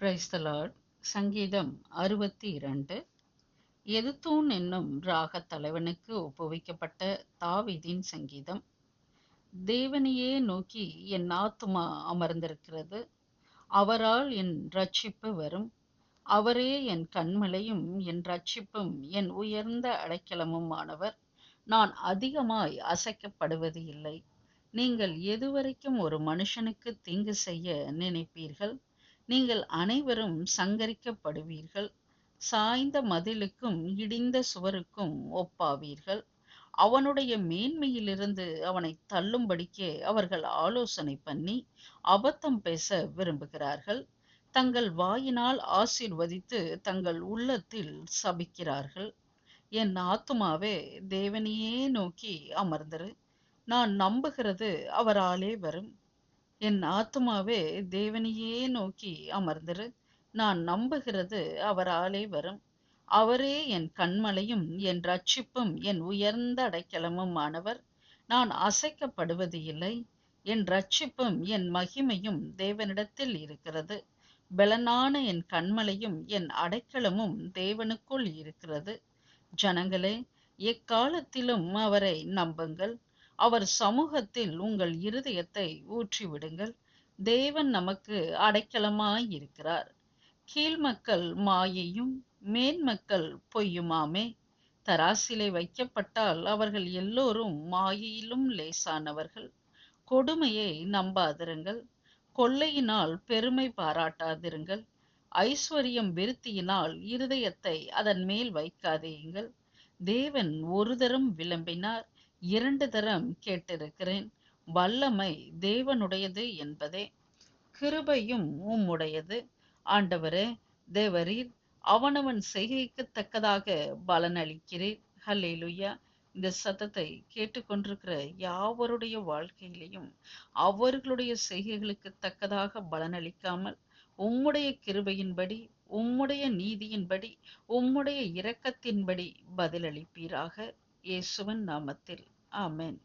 Praise the Lord. சங்கீதம் 62. எதுத்தூன் என்னும் ராகத் தலைவனுக்கு ஒப்புவிக்கப்பட்ட தாவீதின் சங்கீதம். தேவனையே நோக்கி என் ஆத்துமா அமர்ந்திருக்கிறது. அவரால் என் இரட்சிப்பு வரும். அவரே என் கன்மலையும் என் இரட்சிப்பும் என் உயர்ந்த அடைக்கலமும் ஆனவர். நான் அதிகமாய் அசைக்கப்படுவது இல்லை. நீங்கள் எதுவரைக்கும் ஒரு மனுஷனுக்கு தீங்கு செய்ய நினைப்பீர்கள்? நீங்கள் அனைவரும் சங்கரிக்கப்படுவீர்கள். சாய்ந்த மதிலுக்கும் இடிந்த சுவருக்கும் ஒப்பாவீர்கள். அவனுடைய மேன்மையிலிருந்து அவனை தள்ளும்படிக்கே அவர்கள் ஆலோசனை பண்ணி அபத்தம் பேச விரும்புகிறார்கள். தங்கள் வாயினால் ஆசீர்வதித்து தங்கள் உள்ளத்தில் சபிக்கிறார்கள். என் ஆத்துமாவே, தேவனையே நோக்கி அமர்ந்திரு. நான் நம்புகிறது அவராலே வரும். என் ஆத்துமாவே, தேவனையே நோக்கி அமர்ந்திரு. நான் நம்புகிறது அவராலே வரும். அவரே என் கன்மலையும் என் இரட்சிப்பும் என் உயர்ந்த அடைக்கலமும் ஆனவர். நான் அசைக்கப்படுவது இல்லை. என் இரட்சிப்பும் என் மகிமையும் தேவனிடத்தில் இருக்கிறது. பலனான என் கன்மலையும் என் அடைக்கலமும் தேவனுக்குள் இருக்கிறது. ஜனங்களே, எக்காலத்திலும் அவரை நம்புங்கள். அவர் சமூகத்தில் உங்கள் இருதயத்தை ஊற்றிவிடுங்கள். தேவன் நமக்கு அடைக்கலமாயிருக்கிறார். கீழ்மக்கள் மாயையும் மேன்மக்கள் பொய்யுமாமே. தராசிலே வைக்கப்பட்டால் அவர்கள் எல்லோரும் மாயையிலும் லேசானவர்கள். கொடுமையை நம்பாதிருங்கள். கொள்ளையினால் பெருமை பாராட்டாதிருங்கள். ஐஸ்வர்யம் விருத்தியினால் இருதயத்தை அதன் மேல் வைக்காதேயுங்கள். தேவன் ஒரு தரம் விளம்பினார், 2 தரம் கேட்டிருக்கிறேன். வல்லமை தேவனுடையது என்பதே, கிருபையும் உம்முடையது. ஆண்டவரே, தேவரீர் அவனவன் செய்கைக்கு தக்கதாக பலனளிக்கிறீர். ஹல்லேலூயா. இந்த சத்தத்தை கேட்டுக்கொண்டிருக்கிற யாவருடைய வாழ்க்கையிலையும் அவர்களுடைய செய்கைகளுக்கு தக்கதாக பலனளிக்காமல் உம்முடைய கிருபையின்படி, உம்முடைய நீதியின்படி, உம்முடைய இரக்கத்தின்படி பதிலளிப்பீராக. இயேசுவின் நாமத்தில் ஆமென்.